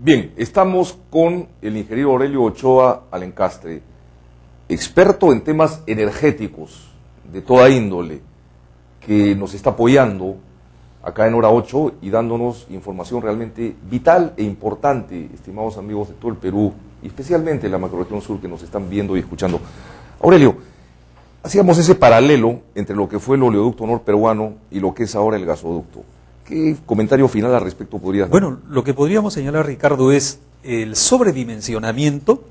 Bien, estamos con el ingeniero Aurelio Ochoa Alencastre, experto en temas energéticos de toda índole, que nos está apoyando acá en Hora 8 y dándonos información realmente vital e importante, estimados amigos de todo el Perú, y especialmente la macrorregión sur que nos están viendo y escuchando. Aurelio, hacíamos ese paralelo entre lo que fue el oleoducto norperuano y lo que es ahora el gasoducto. ¿Qué comentario final al respecto podrías dar? Bueno, lo que podríamos señalar, Ricardo, es el sobredimensionamiento,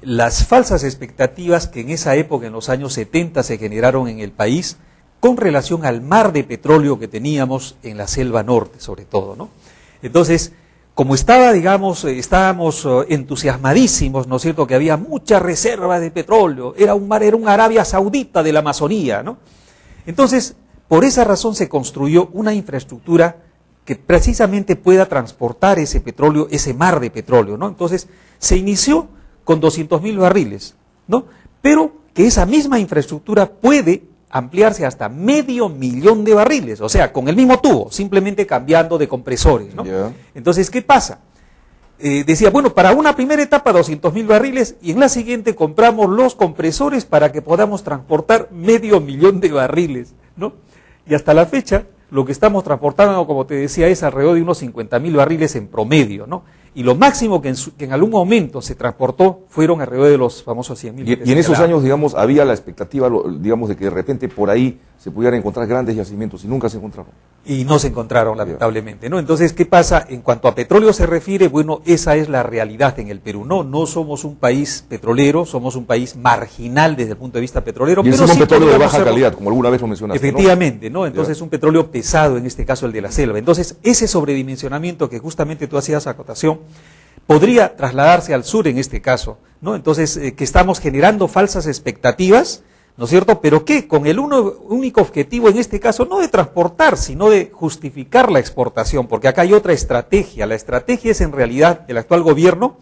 las falsas expectativas que en esa época, en los años 70, se generaron en el país con relación al mar de petróleo que teníamos en la selva norte, sobre todo, ¿no? Entonces, como estábamos entusiasmadísimos, ¿no es cierto?, que había mucha reserva de petróleo, era un Arabia Saudita de la Amazonía, ¿no? Entonces, por esa razón se construyó una infraestructura que precisamente pueda transportar ese petróleo, ese mar de petróleo, ¿no? Entonces, se inició con 200.000 barriles, ¿no? Pero que esa misma infraestructura puede ampliarse hasta 500.000 de barriles, o sea, con el mismo tubo, simplemente cambiando de compresores, ¿no? Yeah. Entonces, ¿qué pasa? Decía, bueno, para una primera etapa 200.000 barriles y en la siguiente compramos los compresores para que podamos transportar 500.000 de barriles, ¿no? Y hasta la fecha, lo que estamos transportando, como te decía, es alrededor de unos 50.000 barriles en promedio, ¿no? Y lo máximo que en algún momento se transportó fueron alrededor de los famosos 100.000. Y en esos años, digamos, había la expectativa, digamos, de que de repente por ahí se pudieran encontrar grandes yacimientos y nunca se encontraron. Y no se encontraron, lamentablemente, ¿no? Entonces, ¿qué pasa? En cuanto a petróleo se refiere, bueno, esa es la realidad en el Perú. No somos un país petrolero, somos un país marginal desde el punto de vista petrolero. Y pero es un petróleo de baja calidad, como alguna vez lo mencionaste. Efectivamente, ¿no? Entonces, un petróleo pesado, en este caso el de la selva. Entonces, ese sobredimensionamiento que justamente tú hacías acotación, podría trasladarse al sur en este caso, ¿no? Entonces, que estamos generando falsas expectativas, ¿no es cierto? Pero que con el único objetivo en este caso no de transportar, sino de justificar la exportación, porque acá hay otra estrategia. La estrategia es en realidad del actual gobierno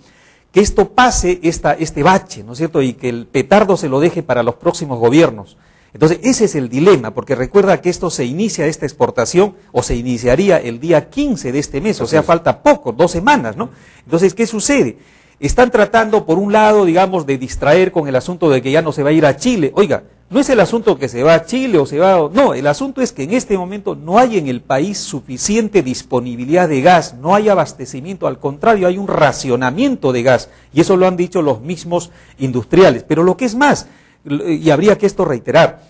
que esto pase, este bache, ¿no es cierto? Y que el petardo se lo deje para los próximos gobiernos. Entonces, ese es el dilema, porque recuerda que esto se inicia, esta exportación, o se iniciaría el día 15 de este mes, o sea, falta poco, 2 semanas, ¿no? Entonces, ¿qué sucede? Están tratando, por un lado, digamos, de distraer con el asunto de que ya no se va a ir a Chile. Oiga, no es el asunto que se va a Chile o se va... No, el asunto es que en este momento no hay en el país suficiente disponibilidad de gas, no hay abastecimiento, al contrario, hay un racionamiento de gas, y eso lo han dicho los mismos industriales. Pero lo que es más, y habría que esto reiterar,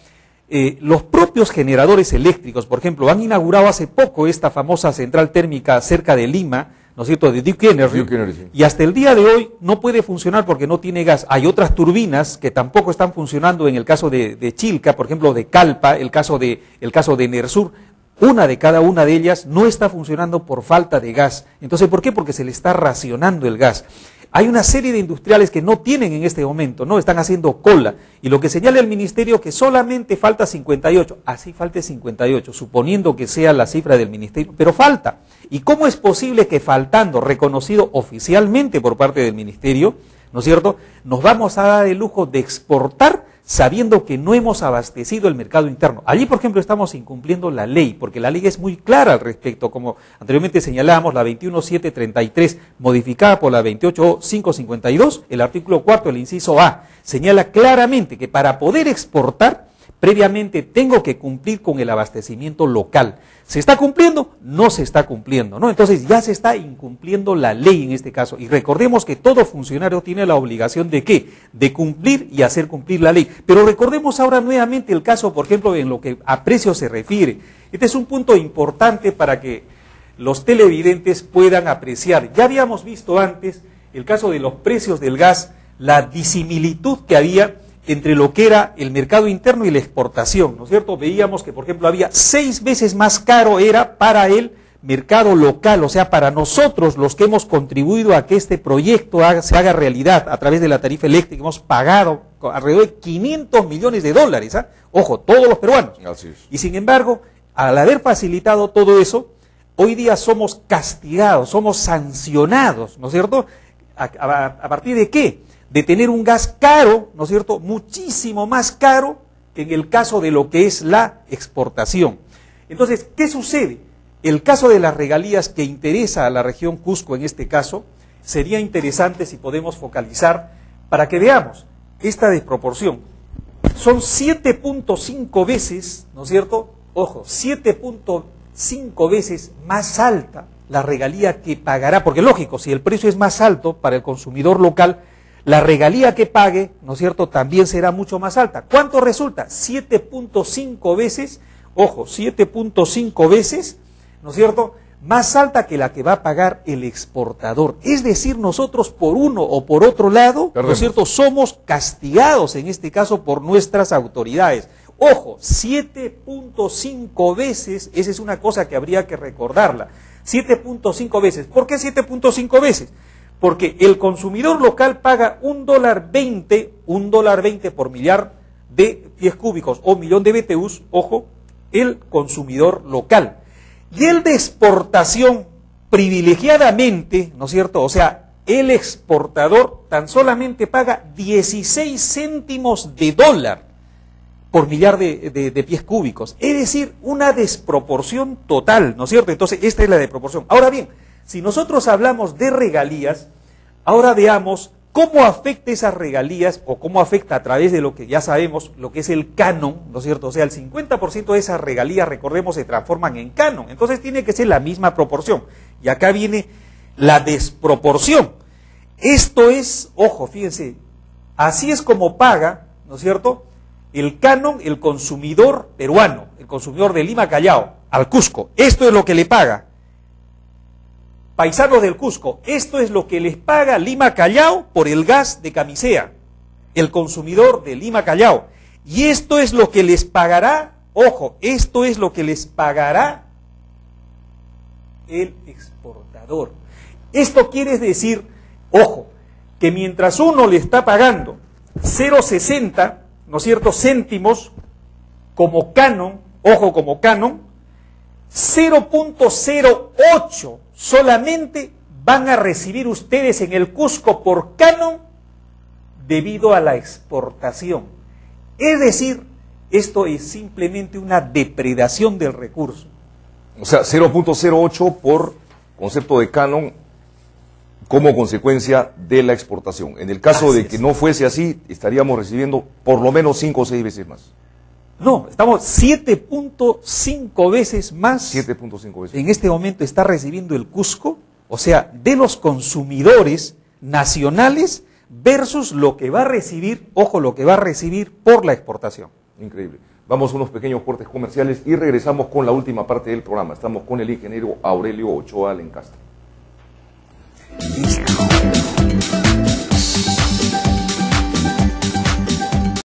los propios generadores eléctricos, por ejemplo, han inaugurado hace poco esta famosa central térmica cerca de Lima, ¿no es cierto?, de Duke Energy, y hasta el día de hoy no puede funcionar porque no tiene gas. Hay otras turbinas que tampoco están funcionando en el caso de Chilca, por ejemplo, de Calpa, el caso de Nersur. Una de cada una de ellas no está funcionando por falta de gas. Entonces, ¿por qué? Porque se le está racionando el gas. Hay una serie de industriales que no tienen en este momento, ¿no? Están haciendo cola. Y lo que señala el ministerio que solamente falta 58. Así falte 58, suponiendo que sea la cifra del ministerio, pero falta. ¿Y cómo es posible que faltando, reconocido oficialmente por parte del ministerio, ¿no es cierto?, nos vamos a dar el lujo de exportar sabiendo que no hemos abastecido el mercado interno? Allí, por ejemplo, estamos incumpliendo la ley, porque la ley es muy clara al respecto, como anteriormente señalábamos, la 21.733, modificada por la 28.552, el artículo 4, el inciso A, señala claramente que para poder exportar, previamente tengo que cumplir con el abastecimiento local. ¿Se está cumpliendo? No se está cumpliendo, ¿no? Entonces ya se está incumpliendo la ley en este caso. Y recordemos que todo funcionario tiene la obligación de ¿qué? De cumplir y hacer cumplir la ley. Pero recordemos ahora nuevamente el caso, por ejemplo, en lo que a precios se refiere. Este es un punto importante para que los televidentes puedan apreciar. Ya habíamos visto antes el caso de los precios del gas, la disimilitud que había entre lo que era el mercado interno y la exportación, ¿no es cierto? Veíamos que, por ejemplo, había 6 veces más caro era para el mercado local, o sea, para nosotros los que hemos contribuido a que este proyecto se haga realidad a través de la tarifa eléctrica, hemos pagado alrededor de 500 millones de dólares, ¿ah? Ojo, todos los peruanos. Así es. Y sin embargo, al haber facilitado todo eso, hoy día somos castigados, somos sancionados, ¿no es cierto? ¿A partir de qué? De tener un gas caro, ¿no es cierto?, muchísimo más caro que en el caso de lo que es la exportación. Entonces, ¿qué sucede? El caso de las regalías que interesa a la región Cusco en este caso, sería interesante si podemos focalizar para que veamos esta desproporción. Son 7.5 veces, ¿no es cierto? Ojo, 7.5 veces más alta la regalía que pagará, porque lógico, si el precio es más alto para el consumidor local, la regalía que pague, ¿no es cierto?, también será mucho más alta. ¿Cuánto resulta? 7.5 veces, ojo, 7.5 veces, ¿no es cierto?, más alta que la que va a pagar el exportador. Es decir, nosotros por uno o por otro lado, ¿no es cierto?, somos castigados en este caso por nuestras autoridades. Ojo, 7.5 veces, esa es una cosa que habría que recordarla. 7.5 veces. ¿Por qué 7.5 veces? Porque el consumidor local paga $1.20 por millar de pies cúbicos o millón de BTUs, ojo, el consumidor local. Y el de exportación, privilegiadamente, ¿no es cierto? O sea, el exportador tan solamente paga 16 céntimos de dólar por millar de pies cúbicos. Es decir, una desproporción total, ¿no es cierto? Entonces, esta es la desproporción. Ahora bien, si nosotros hablamos de regalías, ahora veamos cómo afecta esas regalías o cómo afecta a través de lo que ya sabemos, lo que es el canon, ¿no es cierto? O sea, el 50% de esas regalías, recordemos, se transforman en canon. Entonces tiene que ser la misma proporción. Y acá viene la desproporción. Esto es, ojo, fíjense, así es como paga, ¿no es cierto?, el canon, el consumidor peruano, el consumidor de Lima Callao, al Cusco. Esto es lo que le paga. Paisanos del Cusco, esto es lo que les paga Lima Callao por el gas de Camisea, el consumidor de Lima Callao. Y esto es lo que les pagará, ojo, esto es lo que les pagará el exportador. Esto quiere decir, ojo, que mientras uno le está pagando 0.60, ¿no es cierto?, céntimos como canon, ojo, como canon, 0.08 solamente van a recibir ustedes en el Cusco por canon debido a la exportación. Es decir, esto es simplemente una depredación del recurso. O sea, 0.08 por concepto de canon como consecuencia de la exportación. En el caso de que no fuese así, estaríamos recibiendo por lo menos 5 o 6 veces más. No, estamos 7.5 veces más. 7.5 veces. En este momento está recibiendo el Cusco, o sea, de los consumidores nacionales versus lo que va a recibir, ojo, lo que va a recibir por la exportación. Increíble. Vamos a unos pequeños cortes comerciales y regresamos con la última parte del programa. Estamos con el ingeniero Aurelio Ochoa Alencastre.